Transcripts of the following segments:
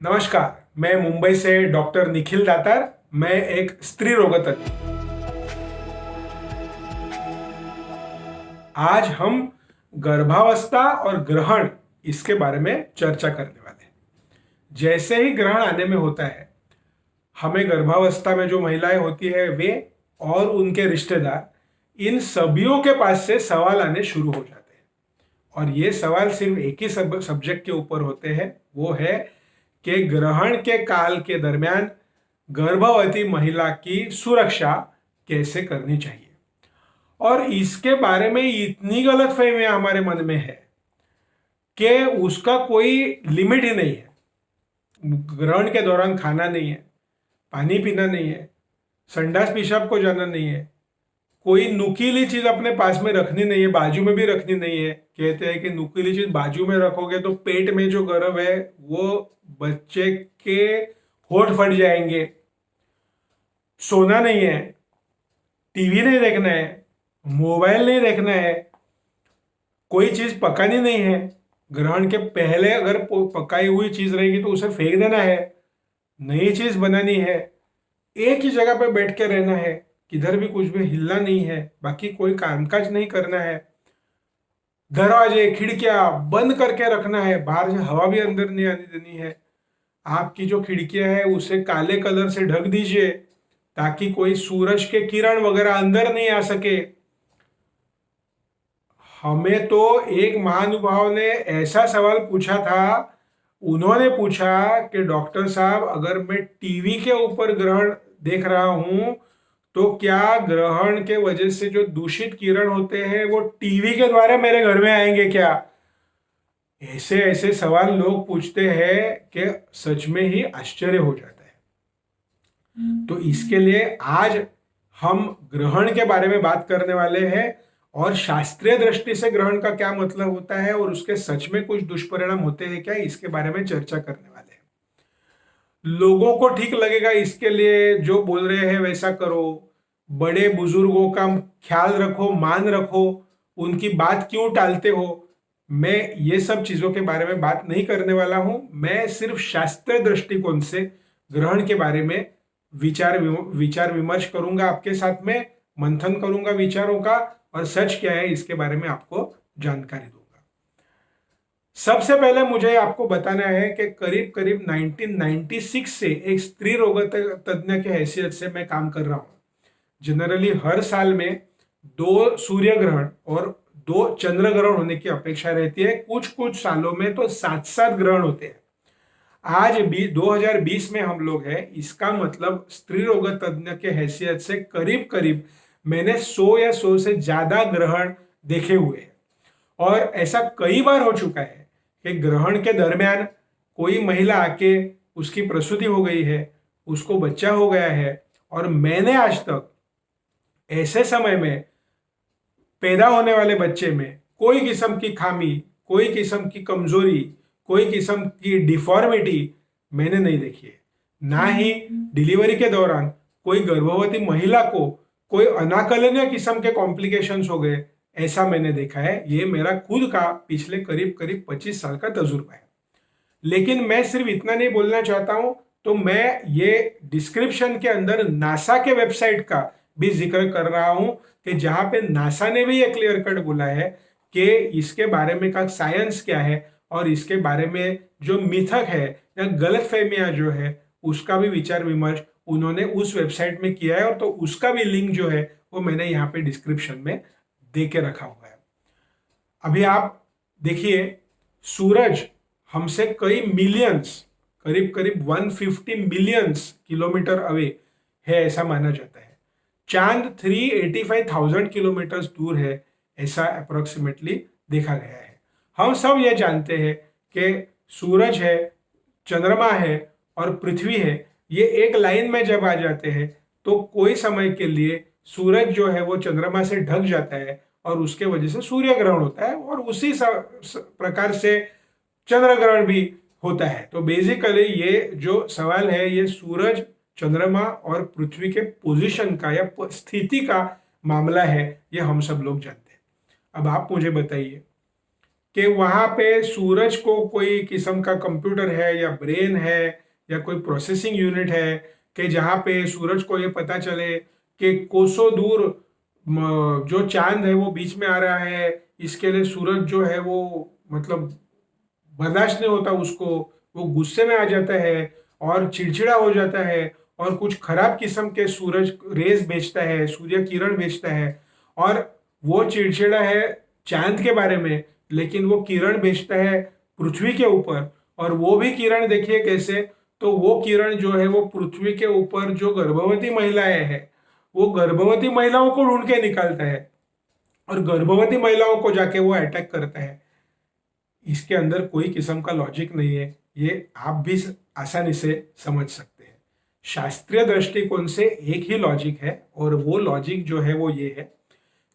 नमस्कार। मैं मुंबई से डॉक्टर निखिल दातार। मैं एक स्त्री रोग तज्ञ। आज हम गर्भावस्था और ग्रहण इसके बारे में चर्चा करने वाले हैं। जैसे ही ग्रहण आने में होता है, हमें गर्भावस्था में जो महिलाएं होती है वे और उनके रिश्तेदार, इन सभियों के पास से सवाल आने शुरू हो जाते हैं। और ये सवाल सिर्फ एक ही सब्जेक्ट के ऊपर होते हैं, वो है कि ग्रहण के काल के दरमियान गर्भवती महिला की सुरक्षा कैसे करनी चाहिए। और इसके बारे में इतनी गलतफहमियां हमारे मन में है कि उसका कोई लिमिट ही नहीं है। ग्रहण के दौरान खाना नहीं है, पानी पीना नहीं है, संडास पेशाब को जाना नहीं है, कोई नुकीली चीज अपने पास में रखनी नहीं है, बाजू में भी रखनी नहीं है। कहते हैं कि नुकीली चीज बाजू में रखोगे तो पेट में जो गर्भ है वो बच्चे के होठ फट जाएंगे। सोना नहीं है, टीवी नहीं देखना है, मोबाइल नहीं देखना है, कोई चीज पकानी नहीं है। ग्रहण के पहले अगर पकाई हुई चीज रहेगी तो उसे फेंक देना है। नई चीज बनानी है। एक ही जगह पे बैठ के रहना है, किधर भी कुछ भी हिलना नहीं है, बाकी कोई कामकाज नहीं करना है। दरवाजे खिड़कियां बंद करके रखना है, बाहर से हवा भी अंदर नहीं आने देनी है। आपकी जो खिड़कियां है उसे काले कलर से ढक दीजिए ताकि कोई सूरज के किरण वगैरह अंदर नहीं आ सके। हमें तो एक महानुभाव ने ऐसा सवाल पूछा था। उन्होंने पूछा कि डॉक्टर साहब, अगर मैं टीवी के ऊपर ग्रहण देख रहा हूं तो क्या ग्रहण के वजह से जो दूषित किरण होते हैं वो टीवी के द्वारा मेरे घर में आएंगे क्या? ऐसे ऐसे सवाल लोग पूछते हैं कि सच में ही आश्चर्य हो जाता है। तो इसके लिए आज हम ग्रहण के बारे में बात करने वाले हैं और शास्त्रीय दृष्टि से ग्रहण का क्या मतलब होता है और उसके सच में कुछ दुष्परिणाम होते हैं क्या, इसके बारे में चर्चा करने वाले हैं। लोगों को ठीक लगेगा इसके लिए जो बोल रहे हैं वैसा करो, बड़े बुजुर्गों का ख्याल रखो, मान रखो, उनकी बात क्यों टालते हो। मैं ये सब चीजों के बारे में बात नहीं करने वाला हूं। मैं सिर्फ शास्त्रीय दृष्टिकोण से ग्रहण के बारे में विचार विमर्श करूंगा, आपके साथ में मंथन करूंगा विचारों का, और सच क्या है इसके बारे में आपको जानकारी दूंगा। सबसे पहले मुझे आपको बताना है कि करीब करीब 1996 से एक स्त्री रोग तज्ञ की हैसियत से मैं काम कर रहा हूं। जनरली हर साल में 2 सूर्य ग्रहण और 2 चंद्र ग्रहण होने की अपेक्षा रहती है। कुछ कुछ सालों में तो 7-7 ग्रहण होते हैं। आज भी 2020 में हम लोग हैं, इसका मतलब स्त्री रोग तज्ञ के हैसियत से करीब करीब मैंने 100 या 100 से ज्यादा ग्रहण देखे हुए हैं। और ऐसा कई बार हो चुका है कि ग्रहण के दरमियान कोई महिला आके उसकी प्रसूति हो गई है, उसको बच्चा हो गया है, और मैंने आज तक ऐसे समय में पैदा होने वाले बच्चे में कोई किस्म की खामी, कोई किस्म की कमजोरी, कोई किस्म की डिफॉर्मिटी मैंने नहीं देखी है। ना ही डिलीवरी के दौरान कोई गर्भवती महिला को कोई अनाकलनीय किस्म के कॉम्प्लिकेशंस हो गए, ऐसा मैंने देखा है। ये मेरा खुद का पिछले करीब करीब 25 साल का तजुर्बा है। लेकिन मैं सिर्फ इतना नहीं बोलना चाहता हूं, तो मैं ये डिस्क्रिप्शन के अंदर नासा के वेबसाइट का भी जिक्र कर रहा हूं कि जहां पे नासा ने भी ये क्लियर कट बोला है कि इसके बारे में का साइंस क्या है, और इसके बारे में जो मिथक है या गलतफहमियां जो है उसका भी विचार विमर्श उन्होंने उस वेबसाइट में किया है। और तो उसका भी लिंक जो है वो मैंने यहाँ पे डिस्क्रिप्शन में दे के रखा हुआ है। अभी आप देखिए, सूरज हमसे कई मिलियंस, करीब करीब 150 मिलियंस किलोमीटर अवे है ऐसा माना जाता है। चांद 385,000 किलोमीटर दूर है ऐसा अप्रोक्सीमेटली देखा गया है। हम सब ये जानते हैं कि सूरज है, चंद्रमा है और पृथ्वी है, ये एक लाइन में जब आ जाते हैं तो कोई समय के लिए सूरज जो है वो चंद्रमा से ढक जाता है और उसके वजह से सूर्य ग्रहण होता है, और उसी प्रकार से चंद्र ग्रहण भी होता है। तो बेसिकली ये जो सवाल है ये सूरज, चंद्रमा और पृथ्वी के पोजीशन का या स्थिति का मामला है, ये हम सब लोग जानते हैं। अब आप मुझे बताइए कि वहां पे सूरज को कोई किस्म का कंप्यूटर है या ब्रेन है या कोई प्रोसेसिंग यूनिट है कि जहाँ पे सूरज को ये पता चले कि कोसों दूर जो चांद है वो बीच में आ रहा है, इसके लिए सूरज जो है वो मतलब बर्दाश्त नहीं होता उसको, वो गुस्से में आ जाता है और चिड़चिड़ा हो जाता है और कुछ खराब किस्म के सूरज रेज भेजता है, सूर्य किरण भेजता है। और वो चिड़चिड़ा है चांद के बारे में, लेकिन वो किरण भेजता है पृथ्वी के ऊपर। और वो भी किरण देखिए कैसे, तो वो किरण जो है वो पृथ्वी के ऊपर जो गर्भवती महिलाएं हैं, वो गर्भवती महिलाओं को ढूंढ के निकालता है और गर्भवती महिलाओं को जाके वो अटैक करता है। इसके अंदर कोई किस्म का लॉजिक नहीं है, ये आप भी आसानी से समझ सकते हैं। शास्त्रीय दृष्टिकोण से एक ही लॉजिक है, और वो लॉजिक जो है वो ये है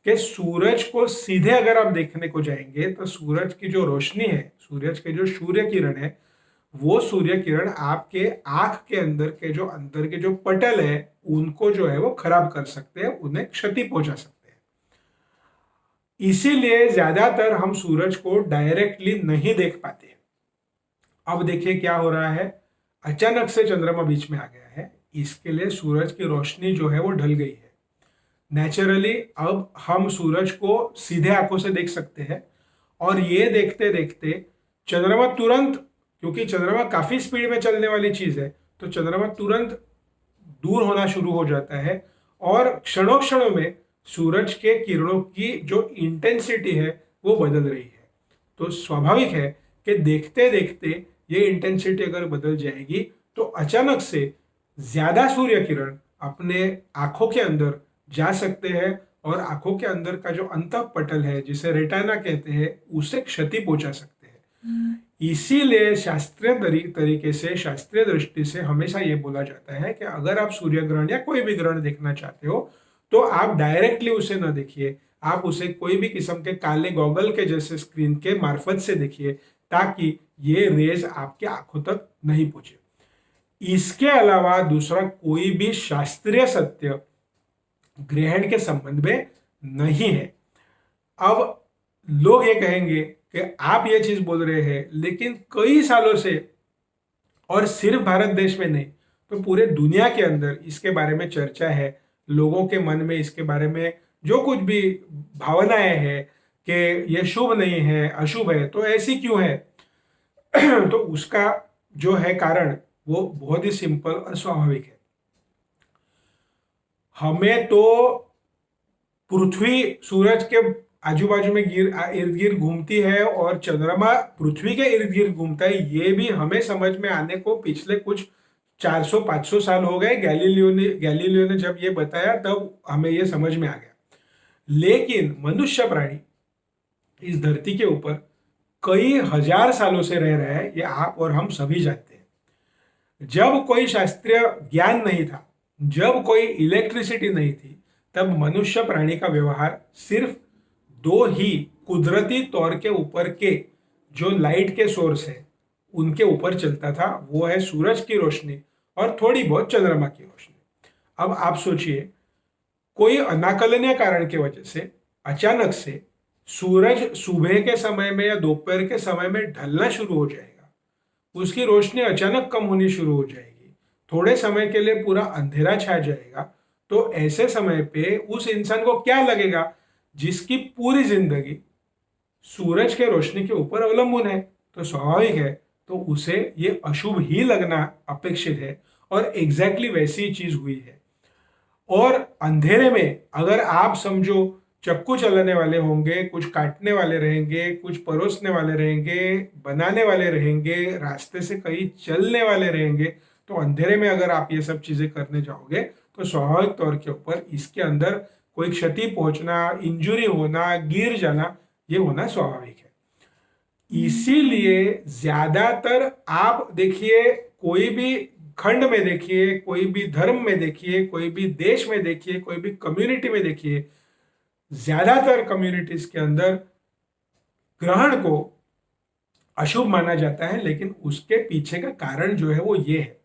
कि सूरज को सीधे अगर आप देखने को जाएंगे तो सूरज की जो रोशनी है, सूरज के जो सूर्य किरण है, वो सूर्य किरण आपके आंख के अंदर के जो पटल है उनको जो है वो खराब कर सकते हैं, उन्हें क्षति पहुंचा सकते हैं। इसीलिए ज्यादातर हम सूरज को डायरेक्टली नहीं देख पाते। अब देखिए क्या हो रहा है, अचानक से चंद्रमा बीच में आ गया है, इसके लिए सूरज की रोशनी जो है वो ढल गई है। नेचुरली अब हम सूरज को सीधे आंखों से देख सकते हैं, और ये देखते देखते चंद्रमा तुरंत, क्योंकि चंद्रमा काफी स्पीड में चलने वाली चीज है, तो चंद्रमा तुरंत दूर होना शुरू हो जाता है और क्षणों क्षणों में सूरज के किरणों की जो इंटेंसिटी है वो बदल रही है। तो स्वाभाविक है कि देखते देखते ये इंटेंसिटी अगर बदल जाएगी तो अचानक से ज्यादा सूर्य किरण अपने आंखों के अंदर जा सकते हैं और आंखों के अंदर का जो अंतःपटल है, जिसे रेटाना कहते हैं, उसे क्षति पहुंचा सकते हैं। इसीलिए शास्त्रीय तरीके से, शास्त्रीय दृष्टि से हमेशा ये बोला जाता है कि अगर आप सूर्य ग्रहण या कोई भी ग्रहण देखना चाहते हो तो आप डायरेक्टली उसे न देखिए, आप उसे कोई भी किस्म के काले गॉगल के जैसे स्क्रीन के मार्फत से देखिए, ताकि ये रेज आपके आंखों तक नहीं पहुंचे। इसके अलावा दूसरा कोई भी शास्त्रीय सत्य ग्रहण के संबंध में नहीं है। अब लोग ये कहेंगे कि आप ये चीज बोल रहे हैं, लेकिन कई सालों से, और सिर्फ भारत देश में नहीं तो पूरे दुनिया के अंदर इसके बारे में चर्चा है। लोगों के मन में इसके बारे में जो कुछ भी भावनाएं हैं कि ये शुभ नहीं है, अशुभ है, तो ऐसी क्यों है तो उसका जो है कारण वो बहुत ही सिंपल और स्वाभाविक है। हमें तो पृथ्वी सूरज के आजू बाजू में इर्द गिर्द घूमती है और चंद्रमा पृथ्वी के इर्द गिर्द घूमता है, ये भी हमें समझ में आने को पिछले कुछ 400-500 साल हो गए। गैलीलियो ने जब ये बताया तब हमें ये समझ में आ गया। लेकिन मनुष्य प्राणी इस धरती के ऊपर कई हजार सालों से रह रहा है, ये आप और हम सभी जानते हैं। जब कोई शास्त्रीय ज्ञान नहीं था, जब कोई इलेक्ट्रिसिटी नहीं थी, तब मनुष्य प्राणी का व्यवहार सिर्फ दो ही कुदरती तौर के ऊपर के जो लाइट के सोर्स है उनके ऊपर चलता था, वो है सूरज की रोशनी और थोड़ी बहुत चंद्रमा की रोशनी। अब आप सोचिए, कोई अनाकलनीय कारण की वजह से अचानक से सूरज सुबह के समय में या दोपहर के समय में ढलना शुरू हो जाएगा, उसकी रोशनी अचानक कम होनी शुरू हो जाएगी, थोड़े समय के लिए पूरा अंधेरा छा जाएगा। तो ऐसे समय पे उस इंसान को क्या लगेगा जिसकी पूरी जिंदगी सूरज के रोशनी के ऊपर अवलंबन है? तो स्वाभाविक है, तो उसे ये अशुभ ही लगना अपेक्षित है, और एग्जैक्टली वैसी चीज हुई है। और अंधेरे में अगर आप समझो चक्कू चलाने वाले होंगे, कुछ काटने वाले रहेंगे, कुछ परोसने वाले रहेंगे, बनाने वाले रहेंगे, रास्ते से कहीं चलने वाले रहेंगे, तो अंधेरे में अगर आप ये सब चीजें करने जाओगे तो स्वाभाविक तौर के ऊपर इसके अंदर कोई क्षति पहुंचना, इंजुरी होना, गिर जाना, ये होना स्वाभाविक है। इसीलिए ज्यादातर आप देखिए, कोई भी खंड में देखिए, कोई भी धर्म में देखिए, कोई भी देश में देखिए, कोई भी कम्युनिटी में देखिए, ज्यादातर कम्युनिटीज के अंदर ग्रहण को अशुभ माना जाता है। लेकिन उसके पीछे का कारण जो है वो ये है,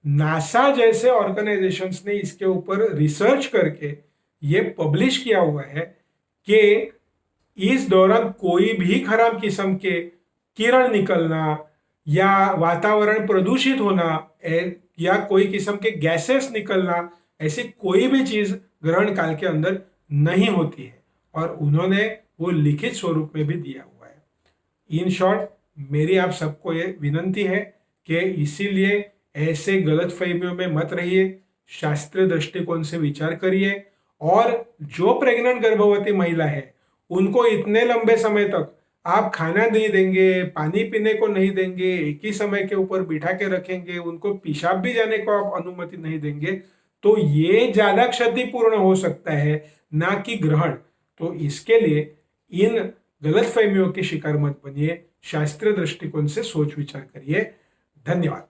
नासा जैसे ऑर्गेनाइजेशंस ने इसके ऊपर रिसर्च करके ये पब्लिश किया हुआ है कि इस दौरान कोई भी खराब किस्म के किरण निकलना या वातावरण प्रदूषित होना या कोई किस्म के गैसेस निकलना, ऐसी कोई भी चीज ग्रहण काल के अंदर नहीं होती है। और उन्होंने वो लिखित स्वरूप में भी दिया हुआ है। इन शॉर्ट, मेरी आप सबको ये विनंती है कि इसीलिए ऐसे गलत फहमियों में मत रहिए, शास्त्रीय दृष्टिकोण से विचार करिए। और जो प्रेग्नेंट गर्भवती महिला है उनको इतने लंबे समय तक आप खाना नहीं देंगे, पानी पीने को नहीं देंगे, एक ही समय के ऊपर बिठा के रखेंगे, उनको पेशाब भी जाने को आप अनुमति नहीं देंगे, तो ये ज्यादा क्षतिपूर्ण हो सकता है, ना कि ग्रहण। तो इसके लिए इन गलतफहमियों के शिकार मत बनिए, शास्त्रीय दृष्टिकोण से सोच विचार करिए। धन्यवाद।